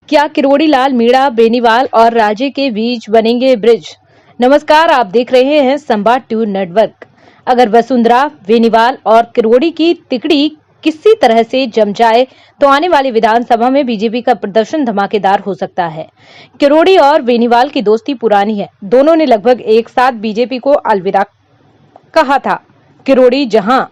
क्या किरोड़ी लाल मीणा बेनीवाल और राजे के बीच बनेंगे ब्रिज? नमस्कार, आप देख रहे हैं संवाद टू नेटवर्क। अगर वसुंधरा बेनीवाल और किरोड़ी की तिकड़ी किसी तरह से जम जाए तो आने वाली विधानसभा में बीजेपी का प्रदर्शन धमाकेदार हो सकता है। किरोड़ी और बेनीवाल की दोस्ती पुरानी है। दोनों ने लगभग एक साथ बीजेपी को अलविदा कहा था। किरोड़ी जहां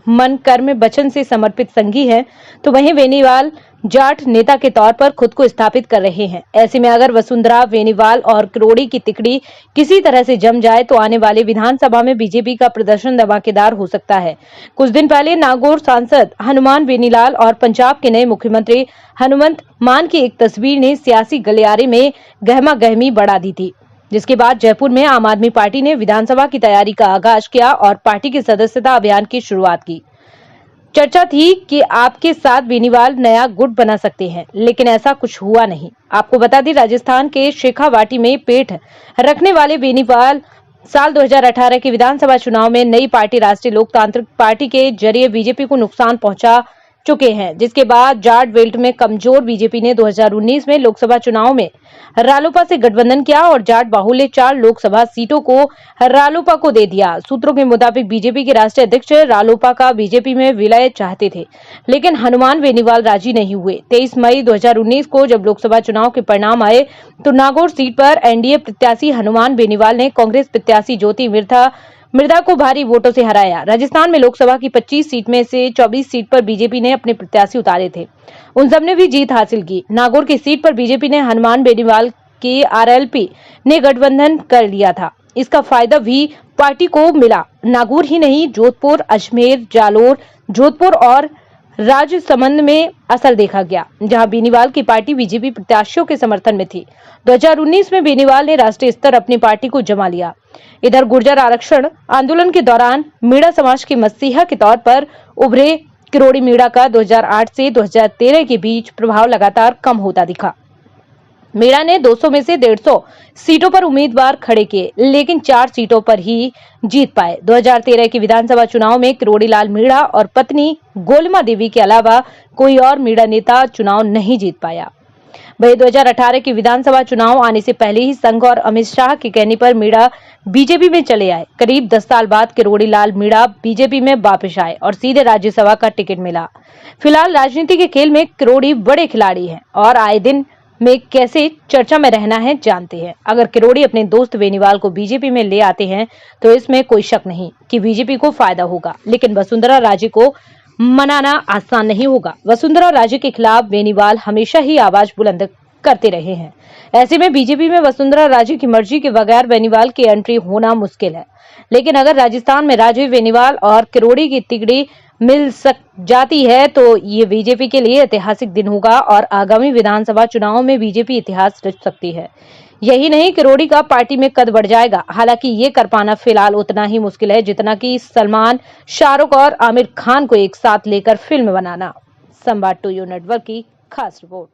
मन कर्म वचन से समर्पित संघी है, तो वहीं बेनीवाल जाट नेता के तौर पर खुद को स्थापित कर रहे हैं। ऐसे में अगर वसुंधरा बेनीवाल और किरोड़ी की तिकड़ी किसी तरह से जम जाए तो आने वाले विधानसभा में बीजेपी का प्रदर्शन धमाकेदार हो सकता है। कुछ दिन पहले नागौर सांसद हनुमान बेनीलाल और पंजाब के नए मुख्यमंत्री हनुमंत मान की एक तस्वीर ने सियासी गलियारे में गहमा गहमी बढ़ा दी थी, जिसके बाद जयपुर में आम आदमी पार्टी ने विधानसभा की तैयारी का आगाज किया और पार्टी के सदस्यता अभियान की शुरुआत की। चर्चा थी कि आपके साथ बेनीवाल नया गुट बना सकते हैं, लेकिन ऐसा कुछ हुआ नहीं। आपको बता दें, राजस्थान के शेखावाटी में पेठ रखने वाले बेनीवाल साल 2018 के विधानसभा चुनाव में नई पार्टी राष्ट्रीय लोकतांत्रिक पार्टी के जरिए बीजेपी को नुकसान पहुंचा चुके हैं, जिसके बाद जाट बेल्ट में कमजोर बीजेपी ने 2019 में लोकसभा चुनाव में रालोपा से गठबंधन किया और जाट बाहुल्य 4 लोकसभा सीटों को रालोपा को दे दिया। सूत्रों के मुताबिक बीजेपी के राष्ट्रीय अध्यक्ष रालोपा का बीजेपी में विलय चाहते थे, लेकिन हनुमान बेनीवाल राजी नहीं हुए। 23 मई 2019 को जब लोकसभा चुनाव के परिणाम आए तो नागौर सीट पर एनडीए प्रत्याशी हनुमान बेनीवाल ने कांग्रेस प्रत्याशी ज्योति मिर्धा को भारी वोटों से हराया। राजस्थान में लोकसभा की 25 सीट में से 24 सीट पर बीजेपी ने अपने प्रत्याशी उतारे थे, उन सब ने भी जीत हासिल की। नागौर की सीट पर बीजेपी ने हनुमान बेनीवाल की आरएलपी ने गठबंधन कर लिया था। इसका फायदा भी पार्टी को मिला। नागौर ही नहीं, जोधपुर, अजमेर, जालोर, जोधपुर और राजसमंद में असर देखा गया, जहां बेनीवाल की पार्टी बीजेपी प्रत्याशियों के समर्थन में थी। 2019 में बेनीवाल ने राष्ट्रीय स्तर अपनी पार्टी को जमा लिया। इधर गुर्जर आरक्षण आंदोलन के दौरान मीणा समाज के मसीहा के तौर पर उभरे किरोड़ी मीणा का 2008 से 2013 के बीच प्रभाव लगातार कम होता दिखा। मीणा ने 200 में से 150 सीटों पर उम्मीदवार खड़े किए, लेकिन 4 सीटों पर ही जीत पाए। 2013 के विधानसभा चुनाव में किरोड़ी लाल मीणा और पत्नी गोलमा देवी के अलावा कोई और मीणा नेता चुनाव नहीं जीत पाया। वही 2018 के विधानसभा चुनाव आने से पहले ही संघ और अमित शाह के कहने पर मीणा बीजेपी में चले आए। करीब 10 साल बाद किरोड़ी लाल मीणा बीजेपी में वापस आए और सीधे राज्यसभा का टिकट मिला। फिलहाल राजनीति के खेल में किरोड़ी बड़े खिलाड़ी हैं और आए दिन में कैसे चर्चा में रहना है जानते हैं। अगर किरोड़ी अपने दोस्त बेनीवाल को बीजेपी में ले आते हैं तो इसमें कोई शक नहीं कि बीजेपी को फायदा होगा, लेकिन वसुंधरा राजे को मनाना आसान नहीं होगा। वसुंधरा राजे के खिलाफ बेनीवाल हमेशा ही आवाज बुलंद करते रहे हैं। ऐसे में बीजेपी में वसुंधरा राजे की मर्जी के बगैर बेनीवाल की एंट्री होना मुश्किल है, लेकिन अगर राजस्थान में राजे, बेनीवाल और किरोड़ी की तिकड़ी मिल जाती है तो ये बीजेपी के लिए ऐतिहासिक दिन होगा और आगामी विधानसभा चुनाव में बीजेपी इतिहास रच सकती है। यही नहीं, किरोड़ी का पार्टी में कद बढ़ जाएगा। हालांकि ये कर पाना फिलहाल उतना ही मुश्किल है जितना कि सलमान, शाहरुख और आमिर खान को एक साथ लेकर फिल्म बनाना। संवाद टू नेटवर्क की खास रिपोर्ट।